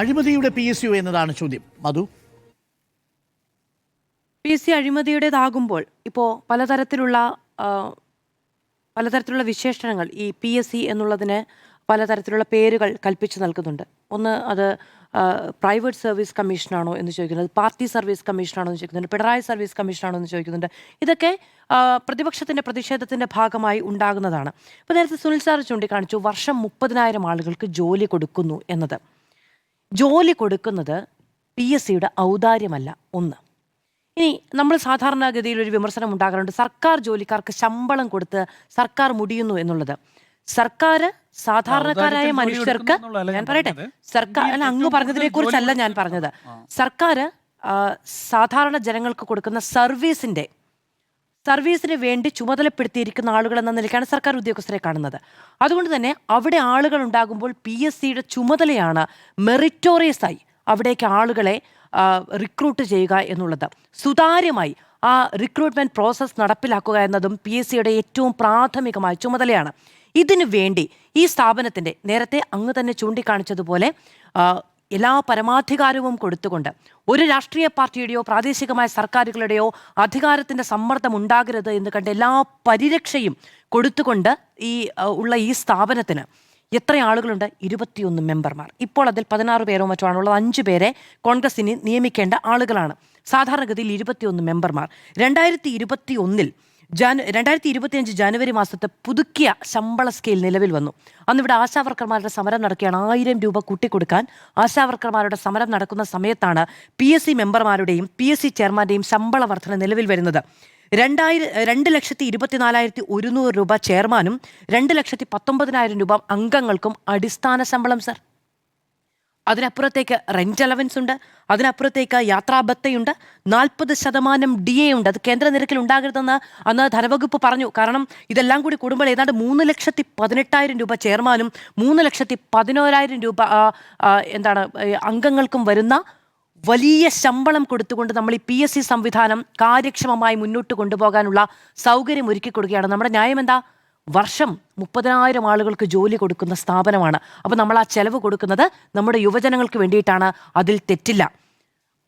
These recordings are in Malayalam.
അഴിമതിയുടെ PSU എന്നതാണ് ചോദ്യം. മധു, PSC അഴിമതിയുടേതാകുമ്പോൾ ഇപ്പോൾ പലതരത്തിലുള്ള വിശേഷണങ്ങൾ ഈ PSC എന്നുള്ളതിന് പലതരത്തിലുള്ള പേരുകൾ കൽപ്പിച്ചു നൽകുന്നുണ്ട്. ഒന്ന്, അത് പ്രൈവറ്റ് സർവീസ് കമ്മീഷനാണോ എന്ന് ചോദിക്കുന്നത്, പാർട്ടി സർവീസ് കമ്മീഷനാണോ എന്ന് ചോദിക്കുന്നുണ്ട്, പിണറായി സർവീസ് കമ്മീഷനാണോ എന്ന് ചോദിക്കുന്നുണ്ട്. ഇതൊക്കെ പ്രതിപക്ഷത്തിൻ്റെ പ്രതിഷേധത്തിൻ്റെ ഭാഗമായി ഉണ്ടാകുന്നതാണ്. ഇപ്പോൾ നേരത്തെ സുനിൽ സാർ ചൂണ്ടിക്കാണിച്ചു വർഷം 30,000 ആളുകൾക്ക് ജോലി കൊടുക്കുന്നു എന്നത്. ജോലി കൊടുക്കുന്നത് PSCയുടെ ഔദാര്യമല്ല. ഒന്ന്, ഇനി നമ്മൾ സാധാരണഗതിയിൽ ഒരു വിമർശനം ഉണ്ടാകാറുണ്ട്, സർക്കാർ ജോലിക്കാർക്ക് ശമ്പളം കൊടുത്ത് സർക്കാർ മുടിയുന്നു എന്നുള്ളത്. സർക്കാർ സാധാരണക്കാരായ മനുഷ്യർക്ക്, ഞാൻ പറയട്ടെ, സർക്കാർ അല്ല, അങ്ങ് പറഞ്ഞതിനെ കുറിച്ചല്ല ഞാൻ പറഞ്ഞത്. സർക്കാർ സാധാരണ ജനങ്ങൾക്ക് കൊടുക്കുന്ന സർവീസിന് വേണ്ടി ചുമതലപ്പെടുത്തിയിരിക്കുന്ന ആളുകൾ എന്ന നിലയ്ക്കാണ് സർക്കാർ ഉദ്യോഗസ്ഥരെ കാണുന്നത്. അതുകൊണ്ട് തന്നെ അവിടെ ആളുകൾ ഉണ്ടാകുമ്പോൾ PSCയുടെ ചുമതലയാണ് മെറിറ്റോറിയസ് ആയി അവിടേക്ക് ആളുകളെ റിക്രൂട്ട് ചെയ്യുക എന്നുള്ളത്. സുതാര്യമായി ആ റിക്രൂട്ട്മെന്റ് പ്രോസസ്സ് നടപ്പിലാക്കുക എന്നതും PSCയുടെ ഏറ്റവും പ്രാഥമികമായ ചുമതലയാണ്. ഇതിനു വേണ്ടി ഈ സ്ഥാപനത്തിൻ്റെ, നേരത്തെ അങ്ങ് തന്നെ ചൂണ്ടിക്കാണിച്ചതുപോലെ, എല്ലാ പരമാധികാരവും കൊടുത്തുകൊണ്ട് ഒരു രാഷ്ട്രീയ പാർട്ടിയുടെയോ പ്രാദേശികമായ സർക്കാരുകളുടെയോ അധികാരത്തിൻ്റെ സമ്മർദ്ദം ഉണ്ടാകരുത് എന്ന് കണ്ട് എല്ലാ പരിരക്ഷയും കൊടുത്തുകൊണ്ട് ഉള്ള ഈ സ്ഥാപനത്തിന് എത്ര ആളുകളുണ്ട്? 21 മെമ്പർമാർ. ഇപ്പോൾ അതിൽ 16 പേരോ മറ്റോ ആണുള്ളത്. 5 പേരെ കോൺഗ്രസിന് നിയമിക്കേണ്ട ആളുകളാണ്. സാധാരണഗതിയിൽ 21 മെമ്പർമാർ. 2025 ജനുവരി മാസത്തെ പുതുക്കിയ ശമ്പള സ്കെയിൽ നിലവിൽ വന്നു. അന്നിവിടെ ആശാവർക്കർമാരുടെ സമരം നടക്കുകയാണ്. 1000 രൂപ കൂട്ടിക്കൊടുക്കാൻ ആശാവർക്കർമാരുടെ സമരം നടക്കുന്ന സമയത്താണ് PSC മെമ്പർമാരുടെയും PSC ചെയർമാന്റെയും ശമ്പള വർധന നിലവിൽ വരുന്നത്. 2,24,100 രൂപ ചെയർമാനും 2,19,000 രൂപ അംഗങ്ങൾക്കും അടിസ്ഥാന ശമ്പളം സർ. അതിനപ്പുറത്തേക്ക് റെന്റ് അലവൻസ് ഉണ്ട്, അതിനപ്പുറത്തേക്ക് യാത്രാബത്തയുണ്ട്, 40% DA ഉണ്ട്. അത് കേന്ദ്ര നിരക്കിൽ ഉണ്ടാകരുതെന്ന് അന്ന് ധനവകുപ്പ് പറഞ്ഞു. കാരണം ഇതെല്ലാം കൂടി കൂടുമ്പോൾ ഏതാണ്ട് 3,18,000 രൂപ ചെയർമാനും 3,11,000 രൂപ അംഗങ്ങൾക്കും വരുന്ന വലിയ ശമ്പളം കൊടുത്തുകൊണ്ട് നമ്മൾ ഈ PSC സംവിധാനം കാര്യക്ഷമമായി മുന്നോട്ട് കൊണ്ടുപോകാനുള്ള സൗകര്യം ഒരുക്കി കൊടുക്കുകയാണ്. നമ്മുടെ ന്യായം എന്താ? വർഷം 30,000 ആളുകൾക്ക് ജോലി കൊടുക്കുന്ന സ്ഥാപനമാണ്. അപ്പോൾ നമ്മൾ ആ ചെലവ് കൊടുക്കുന്നത് നമ്മുടെ യുവജനങ്ങൾക്ക് വേണ്ടിയിട്ടാണ്. അതിൽ തെറ്റില്ല.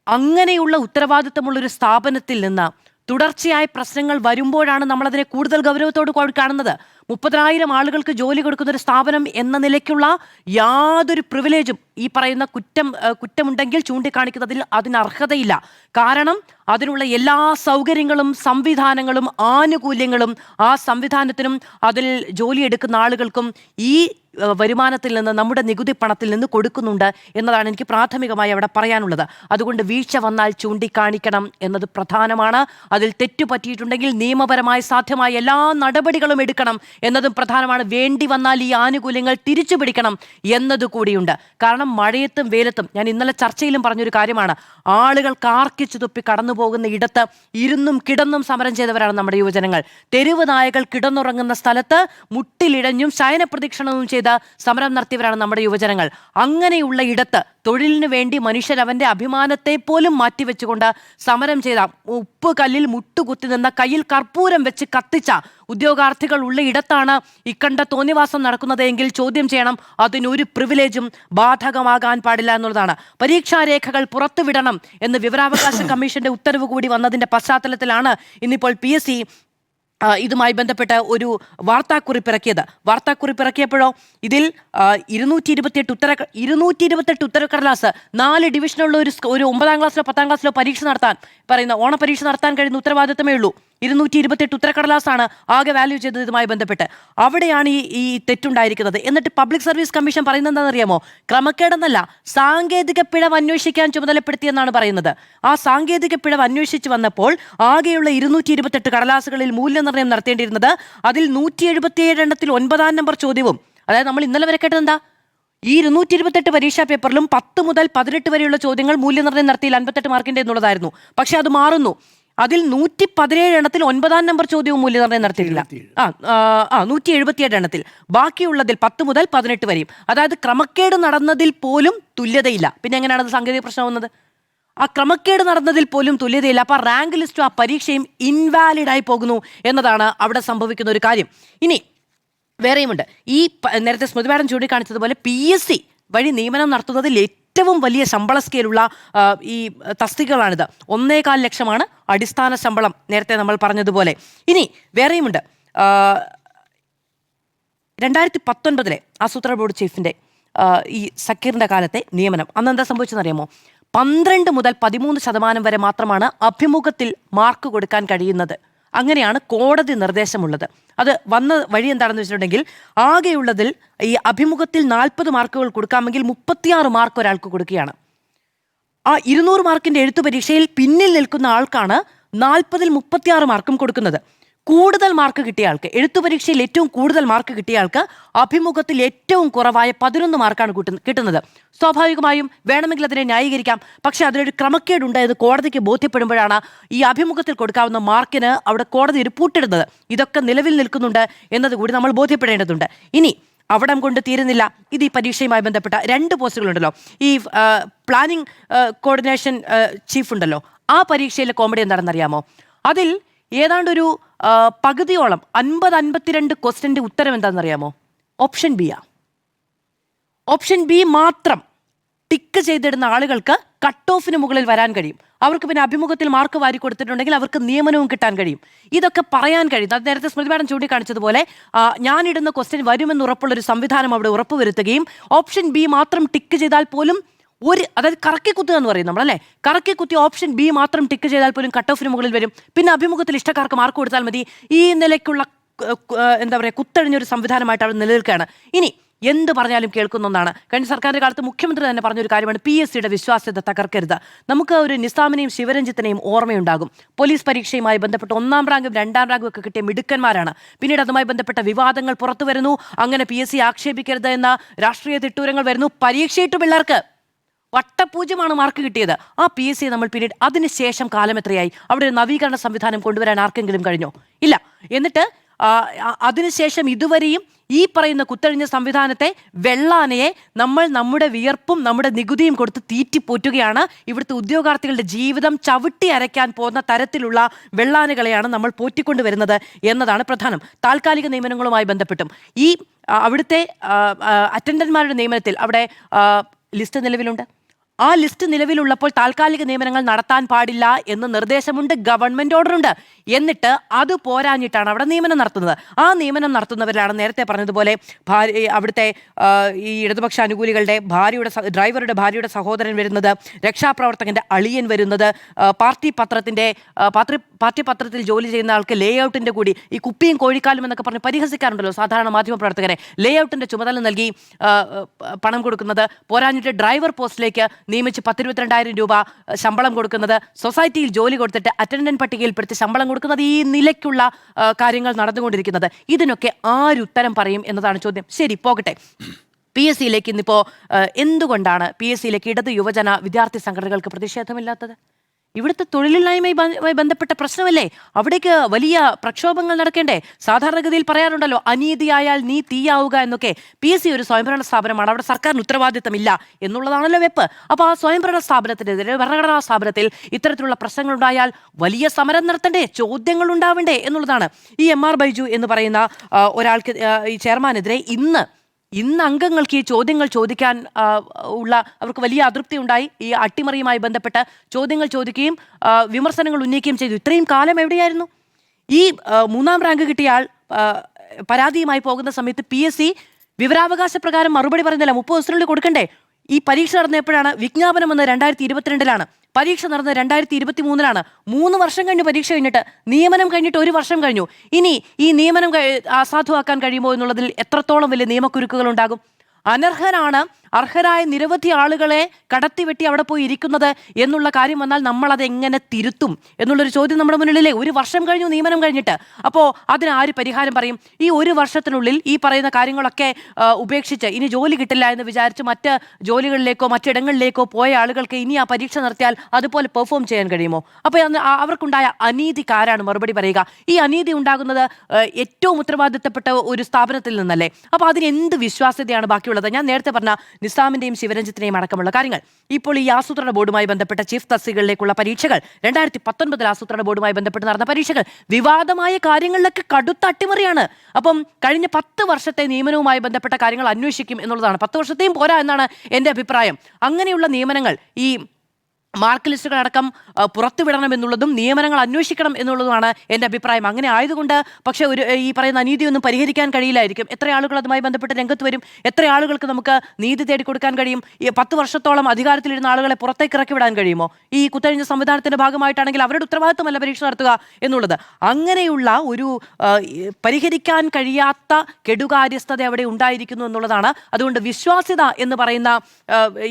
അങ്ങനെയുള്ള ഉത്തരവാദിത്തമുള്ളൊരു സ്ഥാപനത്തിൽ നിന്ന് തുടർച്ചയായ പ്രശ്നങ്ങൾ വരുമ്പോഴാണ് നമ്മളതിനെ കൂടുതൽ ഗൗരവത്തോട് കാണുന്നത്. 30,000 ആളുകൾക്ക് ജോലി കൊടുക്കുന്ന ഒരു സ്ഥാപനം എന്ന നിലയ്ക്കുള്ള യാതൊരു പ്രിവിലേജും ഈ പറയുന്ന കുറ്റമുണ്ടെങ്കിൽ ചൂണ്ടിക്കാണിക്കുന്നതിൽ അതിന് അർഹതയില്ല. കാരണം അതിനുള്ള എല്ലാ സൗകര്യങ്ങളും സംവിധാനങ്ങളും ആനുകൂല്യങ്ങളും ആ സംവിധാനത്തിനും അതിൽ ജോലിയെടുക്കുന്ന ആളുകൾക്കും ഈ വരുമാനത്തിൽ നിന്ന്, നമ്മുടെ നികുതി പണത്തിൽ നിന്ന് കൊടുക്കുന്നുണ്ട് എന്നതാണ് എനിക്ക് പ്രാഥമികമായി അവിടെ പറയാനുള്ളത്. അതുകൊണ്ട് വീഴ്ച വന്നാൽ ചൂണ്ടിക്കാണിക്കണം എന്നത് പ്രധാനമാണ്. അതിൽ തെറ്റുപറ്റിയിട്ടുണ്ടെങ്കിൽ നിയമപരമായി സാധ്യമായ എല്ലാ നടപടികളും എടുക്കണം എന്നതും പ്രധാനമാണ്. വേണ്ടി വന്നാൽ ഈ ആനുകൂല്യങ്ങൾ തിരിച്ചു പിടിക്കണം എന്നതുകൂടിയുണ്ട്. കാരണം മഴയത്തും വെയിലത്തും, ഞാൻ ഇന്നലെ ചർച്ചയിലും പറഞ്ഞൊരു കാര്യമാണ്, ആളുകൾ കാർക്കിച്ചു തുപ്പി കടന്നു പോകുന്ന ഇടത്ത് ഇരുന്നും കിടന്നും സമരം ചെയ്തവരാണ് നമ്മുടെ യുവജനങ്ങൾ. തെരുവ് നായകൾ കിടന്നുറങ്ങുന്ന സ്ഥലത്ത് മുട്ടിലിഴഞ്ഞും ശയനപ്രദക്ഷിണവും ചെയ്ത് സമരം നടത്തിയവരാണ് നമ്മുടെ യുവജനങ്ങൾ. അങ്ങനെയുള്ള ഇടത്ത് തൊഴിലിനു വേണ്ടി മനുഷ്യർ അവന്റെ അഭിമാനത്തെ പോലും മാറ്റിവെച്ചുകൊണ്ട് സമരം ചെയ്ത, ഉപ്പ് കല്ലിൽ മുട്ടുകുത്തി നിന്ന, കയ്യിൽ കർപ്പൂരം വെച്ച് കത്തിച്ച ഉദ്യോഗാർത്ഥികൾ ഉള്ള ഇടത്താണ് ഇക്കണ്ട തോന്നിവാസം നടക്കുന്നത് എങ്കിൽ ചോദ്യം ചെയ്യണം. അതിനൊരു പ്രിവിലേജും ബാധകമാകാൻ പാടില്ല എന്നുള്ളതാണ്. പരീക്ഷാരേഖകൾ പുറത്തുവിടണം എന്ന് വിവരാവകാശ കമ്മീഷന്റെ ഉത്തരവ് കൂടി വന്നതിന്റെ പശ്ചാത്തലത്തിലാണ് ഇന്നിപ്പോൾ PSC ഇതുമായി ബന്ധപ്പെട്ട് ഒരു വാർത്താക്കുറിപ്പ് ഇറക്കിയപ്പോഴോ ഇതിൽ 228 ഉത്തരക്കടലാസ് 4 ഡിവിഷനുള്ള ഒരു 9ാം ക്ലാസ്സിലോ 10ാം ക്ലാസ്സിലോ പരീക്ഷ നടത്താൻ പറയുന്ന ഓണപരീക്ഷ നടത്താൻ കഴിയുന്ന ഉത്തരവാദിത്തമേ ഉള്ളൂ. 228 ഉത്തരക്കടലാസാണ് ആകെ വാല്യൂ ചെയ്തത് ഇതുമായി ബന്ധപ്പെട്ട്. അവിടെയാണ് ഈ തെറ്റുണ്ടായിരിക്കുന്നത്. എന്നിട്ട് പബ്ലിക് സർവീസ് കമ്മീഷൻ പറയുന്നത് എന്താണെന്നറിയാമോ? ക്രമക്കേടെന്നല്ല, സാങ്കേതിക പിഴവ് അന്വേഷിക്കാൻ ചുമതലപ്പെടുത്തിയെന്നാണ് പറയുന്നത്. ആ സാങ്കേതിക പിഴവ് അന്വേഷിച്ച് വന്നപ്പോൾ ആകെയുള്ള 228 കടലാസുകളിൽ മൂല്യനിർണ്ണയം നടത്തേണ്ടിയിരുന്നത് അതിൽ 177 എണ്ണത്തിൽ 9ാം നമ്പർ ചോദ്യവും, അതായത് നമ്മൾ ഇന്നലെ വരെ കേട്ടത് എന്താ? ഈ 228 പരീക്ഷാ പേപ്പറിലും 10 മുതൽ 18 വരെയുള്ള ചോദ്യങ്ങൾ മൂല്യനിർണ്ണയം നടത്തിയിൽ 58 മാർക്കിന്റെ എന്നുള്ളതായിരുന്നു. പക്ഷെ അത് മാറുന്നു. അതിൽ 117 എണ്ണത്തിൽ 9ാം നമ്പർ ചോദ്യവും മൂല്യനിർണ്ണയം നടത്തിയിട്ടില്ല. 177 എണ്ണത്തിൽ. ബാക്കിയുള്ളതിൽ 10 മുതൽ 18 വരെയും. അതായത് ക്രമക്കേട് നടന്നതിൽ പോലും തുല്യതയില്ല. പിന്നെ എങ്ങനെയാണ് അത് സാങ്കേതിക പ്രശ്നം വന്നത്? ആ ക്രമക്കേട് നടന്നതിൽ പോലും തുല്യതയില്ല. അപ്പോൾ റാങ്ക് ലിസ്റ്റും ആ പരീക്ഷയും ഇൻവാലിഡായി പോകുന്നു എന്നതാണ് അവിടെ സംഭവിക്കുന്ന ഒരു കാര്യം. ഇനി വേറെയുമുണ്ട്. ഈ നേരത്തെ സ്മൃതി മാഡം ചൂണ്ടിക്കാണിച്ചതുപോലെ PSC വഴി നിയമനം നടത്തുന്നതിൽ ഏറ്റവും വലിയ ശമ്പള സ്കെയിലുള്ള ഈ തസ്തികകളാണിത്. 1.25 ലക്ഷമാണ് അടിസ്ഥാന ശമ്പളം, നേരത്തെ നമ്മൾ പറഞ്ഞതുപോലെ. ഇനി വേറെയുമുണ്ട്. 2019 ആസൂത്രണ ബോർഡ് ചീഫിൻ്റെ ഈ സക്കീറിൻ്റെ കാലത്തെ നിയമനം, അന്ന് എന്താ സംഭവിച്ചതെന്നറിയാമോ? 12 മുതൽ 13% വരെ മാത്രമാണ് അഭിമുഖത്തിൽ മാർക്ക് കൊടുക്കാൻ കഴിയുന്നത്. അങ്ങനെയാണ് കോടതി നിർദ്ദേശമുള്ളത്. അത് വന്ന വഴി എന്താണെന്ന് വെച്ചിട്ടുണ്ടെങ്കിൽ, ആകെയുള്ളതിൽ ഈ അഭിമുഖത്തിൽ 40 മാർക്കുകൾ കൊടുക്കാമെങ്കിൽ 36 മാർക്ക് ഒരാൾക്ക് കൊടുക്കുകയാണ്. ആ 200 മാർക്കിൻ്റെ എഴുത്തു പരീക്ഷയിൽ പിന്നിൽ നിൽക്കുന്ന ആൾക്കാണ് 40-ൽ 36 മാർക്കും കൊടുക്കുന്നത്. കൂടുതൽ മാർക്ക് കിട്ടിയ ആൾക്ക്, എഴുത്തു പരീക്ഷയിൽ ഏറ്റവും കൂടുതൽ മാർക്ക് കിട്ടിയ ആൾക്ക് അഭിമുഖത്തിൽ ഏറ്റവും കുറവായ 11 മാർക്കാണ് കിട്ടുന്നത്. സ്വാഭാവികമായും വേണമെങ്കിൽ അതിനെ ന്യായീകരിക്കാം. പക്ഷേ അതിലൊരു ക്രമക്കേടുണ്ട് എന്ന് കോടതിക്ക് ബോധ്യപ്പെടുമ്പോഴാണ് ഈ അഭിമുഖത്തിൽ കൊടുക്കാവുന്ന മാർക്കിന് അവിടെ കോടതി ഒരു പൂട്ടിടുന്നത്. ഇതൊക്കെ നിലവിൽ നിൽക്കുന്നുണ്ട് എന്നതുകൂടി നമ്മൾ ബോധ്യപ്പെടേണ്ടതുണ്ട്. ഇനി അവിടം കൊണ്ട് തീരുന്നില്ല. ഇത് ഈ പരീക്ഷയുമായി ബന്ധപ്പെട്ട 2 പോസ്റ്റുകളുണ്ടല്ലോ. ഈ പ്ലാനിംഗ് കോർഡിനേഷൻ ചീഫ് ഉണ്ടല്ലോ, ആ പരീക്ഷയിലെ കോമഡി എന്താണെന്നറിയാമോ? അതിൽ ഏതാണ്ടൊരു പകുതിയോളം 50-52 ക്വസ്റ്റ്യൻ്റെ ഉത്തരം എന്താണെന്നറിയാമോ? ഓപ്ഷൻ ബി ആ. ഓപ്ഷൻ ബി മാത്രം ടിക്ക് ചെയ്തിടുന്ന ആളുകൾക്ക് കട്ട് ഓഫിന് മുകളിൽ വരാൻ കഴിയും. അവർക്ക് പിന്നെ അഭിമുഖത്തിൽ മാർക്ക് വാരി കൊടുത്തിട്ടുണ്ടെങ്കിൽ അവർക്ക് നിയമനവും കിട്ടാൻ കഴിയും. ഇതൊക്കെ പറയാൻ കഴിയും. അത് നേരത്തെ സ്മൃതി മാഡം ചൂണ്ടിക്കാണിച്ചതുപോലെ ഞാനിടുന്ന ക്വസ്റ്റ്യൻ വരുമെന്ന് ഉറപ്പുള്ളൊരു സംവിധാനം അവിടെ ഉറപ്പുവരുത്തുകയും ഓപ്ഷൻ ബി മാത്രം ടിക്ക് ചെയ്താൽ പോലും അതായത് കറക്കി കുത്തുക എന്ന് പറയും നമ്മളല്ലേ, കറക്കി കുത്തി ഓപ്ഷൻ ബി മാത്രം ടിക്ക് ചെയ്താൽ പോലും കട്ട് ഓഫിന് മുകളിൽ വരും. പിന്നെ അഭിമുഖത്തിൽ ഇഷ്ടക്കാർക്ക് മാർക്ക് കൊടുത്താൽ മതി. ഈ നിലയ്ക്കുള്ള എന്താ പറയുക, കുത്തഴിഞ്ഞൊരു സംവിധാനമായിട്ട് അവർ നിലനിൽക്കുകയാണ്. ഇനി എന്ത് പറഞ്ഞാലും കേൾക്കുന്ന ഒന്നാണ്. കഴിഞ്ഞ സർക്കാരിൻ്റെ കാലത്ത് മുഖ്യമന്ത്രി തന്നെ പറഞ്ഞൊരു കാര്യമാണ്, PSCയുടെ വിശ്വാസ്യത തകർക്കരുത്. നമുക്ക് ഒരു നിസാമിനെയും ശിവരഞ്ജിത്തിനെയും ഓർമ്മയുണ്ടാകും. പോലീസ് പരീക്ഷയുമായി ബന്ധപ്പെട്ട് 1ാം റാങ്കും 2ാം റാങ്കും ഒക്കെ കിട്ടിയ മിടുക്കന്മാരാണ്. പിന്നീട് അതുമായി ബന്ധപ്പെട്ട വിവാദങ്ങൾ പുറത്തു വരുന്നു. അങ്ങനെ PSC ആക്ഷേപിക്കരുത് എന്ന രാഷ്ട്രീയ തിട്ടൂരങ്ങൾ വരുന്നു. പരീക്ഷയിട്ട് പിള്ളേർക്ക് വട്ടപൂജ്യമാണ് മാർക്ക് കിട്ടിയത്. ആ PSC നമ്മൾ പിന്നീട് അതിനുശേഷം കാലം എത്രയായി? അവിടെ ഒരു നവീകരണ സംവിധാനം കൊണ്ടുവരാൻ ആർക്കെങ്കിലും കഴിഞ്ഞോ? ഇല്ല. എന്നിട്ട് അതിനുശേഷം ഇതുവരെയും ഈ പറയുന്ന കുത്തഴിഞ്ഞ സംവിധാനത്തെ, വെള്ളാനയെ നമ്മൾ നമ്മുടെ വിയർപ്പും നമ്മുടെ നികുതിയും കൊടുത്ത് തീറ്റിപ്പോറ്റുകയാണ്. ഇവിടുത്തെ ഉദ്യോഗാർത്ഥികളുടെ ജീവിതം ചവിട്ടി അരയ്ക്കാൻ പോകുന്ന തരത്തിലുള്ള വെള്ളാനകളെയാണ് നമ്മൾ പോറ്റിക്കൊണ്ടുവരുന്നത് എന്നതാണ് പ്രധാനം. താൽക്കാലിക നിയമനങ്ങളുമായി ബന്ധപ്പെട്ടും ഈ അവിടുത്തെ അറ്റൻഡന്റ്മാരുടെ നിയമനത്തിൽ അവിടെ ലിസ്റ്റ് നിലവിലുണ്ട്. ആ ലിസ്റ്റ് നിലവിലുള്ളപ്പോൾ താൽക്കാലിക നിയമനങ്ങൾ നടത്താൻ പാടില്ല എന്ന് നിർദ്ദേശമുണ്ട്, ഗവൺമെന്റ് ഓർഡറുണ്ട്. എന്നിട്ട് അത് പോരാഞ്ഞിട്ടാണ് അവിടെ നിയമനം നടത്തുന്നത്. ആ നിയമനം നടത്തുന്നവരാണ് നേരത്തെ പറഞ്ഞതുപോലെ അവിടുത്തെ ഈ ഇടതുപക്ഷ അനുകൂലികളുടെ ഡ്രൈവറുടെ ഭാര്യയുടെ സഹോദരൻ വരുന്നത്, രക്ഷാപ്രവർത്തകന്റെ അളിയൻ വരുന്നത്, പാർട്ടി പത്രത്തിൽ ജോലി ചെയ്യുന്ന ആൾക്ക് ലേഔട്ടിന്റെ കൂടി, ഈ കുപ്പിയും കോഴിക്കാലും എന്നൊക്കെ പറഞ്ഞ് പരിഹസിക്കാറുണ്ടല്ലോ സാധാരണ മാധ്യമ പ്രവർത്തകരെ, ലേഔട്ടിന്റെ ചുമതല നൽകി പണം കൊടുക്കുന്നത്, പോരാഞ്ഞിട്ട് ഡ്രൈവർ പോസ്റ്റിലേക്ക് നിയമിച്ച് 10-22,000 രൂപ ശമ്പളം കൊടുക്കുന്നത്, സൊസൈറ്റിയിൽ ജോലി കൊടുത്തിട്ട് അറ്റൻഡന്റ് പട്ടികയിൽപ്പെടുത്തി ശമ്പളം കൊടുക്കുന്നത്, ഈ നിലയ്ക്കുള്ള കാര്യങ്ങൾ നടന്നുകൊണ്ടിരിക്കുന്നത്. ഇതിനൊക്കെ ആരുത്തരം പറയും എന്നതാണ് ചോദ്യം. ശരി, പോകട്ടെ. PSCയിലേക്ക് ഇന്നിപ്പോൾ എന്തുകൊണ്ടാണ് PSCയിലേക്ക് ഇടത് യുവജന വിദ്യാർത്ഥി സംഘടനകൾക്ക് പ്രതിഷേധമില്ലാത്തത്? ഇവിടുത്തെ തൊഴിലില്ലായ്മയുമായി ബന്ധപ്പെട്ട പ്രശ്നമല്ലേ? അവിടേക്ക് വലിയ പ്രക്ഷോഭങ്ങൾ നടക്കേണ്ടേ? സാധാരണഗതിയിൽ പറയാറുണ്ടല്ലോ, അനീതിയായാൽ നീ തീയാവുക എന്നൊക്കെ. PSC ഒരു സ്വയംഭരണ സ്ഥാപനമാണ്, അവിടെ സർക്കാരിന് ഉത്തരവാദിത്തമില്ല എന്നുള്ളതാണല്ലോ വെപ്പ്. അപ്പോൾ ആ സ്വയംഭരണ സ്ഥാപനത്തിനെതിരെ, ഭരണഘടനാ സ്ഥാപനത്തിൽ ഇത്തരത്തിലുള്ള പ്രശ്നങ്ങളുണ്ടായാൽ വലിയ സമരം നടത്തണ്ടേ, ചോദ്യങ്ങൾ ഉണ്ടാവണ്ടേ എന്നുള്ളതാണ്. ഈ MR ബൈജു എന്ന് പറയുന്ന ഒരാൾക്ക്, ഈ ചെയർമാനെതിരെ ഇന്ന് അംഗങ്ങൾക്ക് ഈ ചോദ്യങ്ങൾ ചോദിക്കാൻ അവർക്ക് വലിയ അതൃപ്തി ഉണ്ടായി. ഈ അട്ടിമറിയുമായി ബന്ധപ്പെട്ട് ചോദ്യങ്ങൾ ചോദിക്കുകയും വിമർശനങ്ങൾ ഉന്നയിക്കുകയും ചെയ്തു. ഇത്രയും കാലം എവിടെയായിരുന്നു? ഈ 3ാം റാങ്ക് കിട്ടിയ ആൾ പരാതിയുമായി പോകുന്ന സമയത്ത് PSC വിവരാവകാശ പ്രകാരം മറുപടി പറയുന്നില്ല. 30 ദിവസത്തിനുള്ളിൽ കൊടുക്കണ്ടേ? ഈ പരീക്ഷ നടന്ന എപ്പോഴാണ്? വിജ്ഞാപനം വന്നത് 2022-ലാണ്. പരീക്ഷ നടന്നത് 2023-ലാണ്. 3 വർഷം കഴിഞ്ഞു പരീക്ഷ കഴിഞ്ഞിട്ട്. നിയമനം കഴിഞ്ഞിട്ട് 1 വർഷം കഴിഞ്ഞു. ഇനി ഈ നിയമനം അസാധുവാക്കാൻ കഴിയുമോ എന്നുള്ളതിൽ എത്രത്തോളം വലിയ നിയമക്കുരുക്കുകൾ ഉണ്ടാകും? അർഹരായ നിരവധി ആളുകളെ കടത്തിവെട്ടി അവിടെ പോയി ഇരിക്കുന്നത് എന്നുള്ള കാര്യം വന്നാൽ നമ്മൾ അത് എങ്ങനെ തിരുത്തും എന്നുള്ളൊരു ചോദ്യം നമ്മുടെ മുന്നിലേ. 1 വർഷം കഴിഞ്ഞു നിയമനം കഴിഞ്ഞിട്ട്. അപ്പോൾ അതിന് ആര് പരിഹാരം പറയും? ഈ 1 വർഷത്തിനുള്ളിൽ ഈ പറയുന്ന കാര്യങ്ങളൊക്കെ ഉപേക്ഷിച്ച് ഇനി ജോലി കിട്ടില്ല എന്ന് വിചാരിച്ച് മറ്റ് ജോലികളിലേക്കോ മറ്റിടങ്ങളിലേക്കോ പോയ ആളുകൾക്ക് ഇനി ആ പരീക്ഷ നടത്തിയാൽ അതുപോലെ പെർഫോം ചെയ്യാൻ കഴിയുമോ? അപ്പോൾ അവർക്കുണ്ടായ അനീതിക്ക് ആരാണ് മറുപടി പറയുക? ഈ അനീതി ഉണ്ടാകുന്നത് ഏറ്റവും ഉത്തരവാദിത്തപ്പെട്ട ഒരു സ്ഥാപനത്തിൽ നിന്നല്ലേ? അപ്പോൾ അതിന് എന്ത് വിശ്വാസ്യതയാണ് ബാക്കിയുള്ള ബാക്കിയുള്ളത് ഞാൻ നേരത്തെ പറഞ്ഞ നിസാമിന്റെയും ശിവരഞ്ജിത്തിന്റെയും അടക്കമുള്ള കാര്യങ്ങൾ. ഇപ്പോൾ ഈ ആസൂത്രണ ബോർഡുമായി ബന്ധപ്പെട്ട ചീഫ് തസ്തികകളിലേക്കുള്ള പരീക്ഷകൾ 2019 ആസൂത്രണ ബോർഡുമായി ബന്ധപ്പെട്ട് നടന്ന പരീക്ഷകൾ വിവാദമായ കാര്യങ്ങളിലൊക്കെ കടുത്ത അട്ടിമറിയാണ്. അപ്പം കഴിഞ്ഞ 10 വർഷത്തെ നിയമനവുമായി ബന്ധപ്പെട്ട കാര്യങ്ങൾ അന്വേഷിക്കും എന്നുള്ളതാണ്. 10 വർഷത്തെയും പോരാ എന്നാണ് എൻ്റെ അഭിപ്രായം. അങ്ങനെയുള്ള നിയമനങ്ങൾ ഈ മാർക്ക് ലിസ്റ്റുകൾ അടക്കം പുറത്തുവിടണം എന്നുള്ളതും നിയമനങ്ങൾ അന്വേഷിക്കണം എന്നുള്ളതുമാണ് എൻ്റെ അഭിപ്രായം. അങ്ങനെ ആയതുകൊണ്ട് പക്ഷേ ഈ പറയുന്ന അനീതിയൊന്നും പരിഹരിക്കാൻ കഴിയില്ലായിരിക്കും. എത്ര ആളുകൾ അതുമായി ബന്ധപ്പെട്ട് രംഗത്ത് വരും? എത്ര ആളുകൾക്ക് നമുക്ക് നീതി തേടിക്കൊടുക്കാൻ കഴിയും? ഈ 10 വർഷത്തോളം അധികാരത്തിലിരുന്ന ആളുകളെ പുറത്തേക്ക് ഇറക്കി വിടാൻ കഴിയുമോ? ഈ കുത്തഴിഞ്ഞ സംവിധാനത്തിന്റെ ഭാഗമായിട്ടാണെങ്കിൽ അവരുടെ ഉത്തരവാദിത്തമല്ല പരീക്ഷ നടത്തുക എന്നുള്ളത്. അങ്ങനെയുള്ള ഒരു പരിഹരിക്കാൻ കഴിയാത്ത കെടുകാര്യസ്ഥത അവിടെ ഉണ്ടായിരിക്കുന്നു എന്നുള്ളതാണ്. അതുകൊണ്ട് വിശ്വാസ്യത എന്ന് പറയുന്ന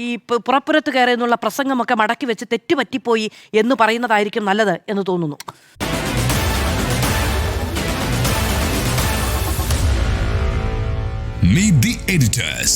ഈ പുറപ്പുറത്ത് കയറി എന്നുള്ള പ്രസംഗമൊക്കെ മടക്കി വെച്ച് തെറ്റുപറ്റിപ്പോയി എന്ന് പറയുന്നതായിരിക്കും നല്ലത് എന്ന് തോന്നുന്നു. Meet the editors.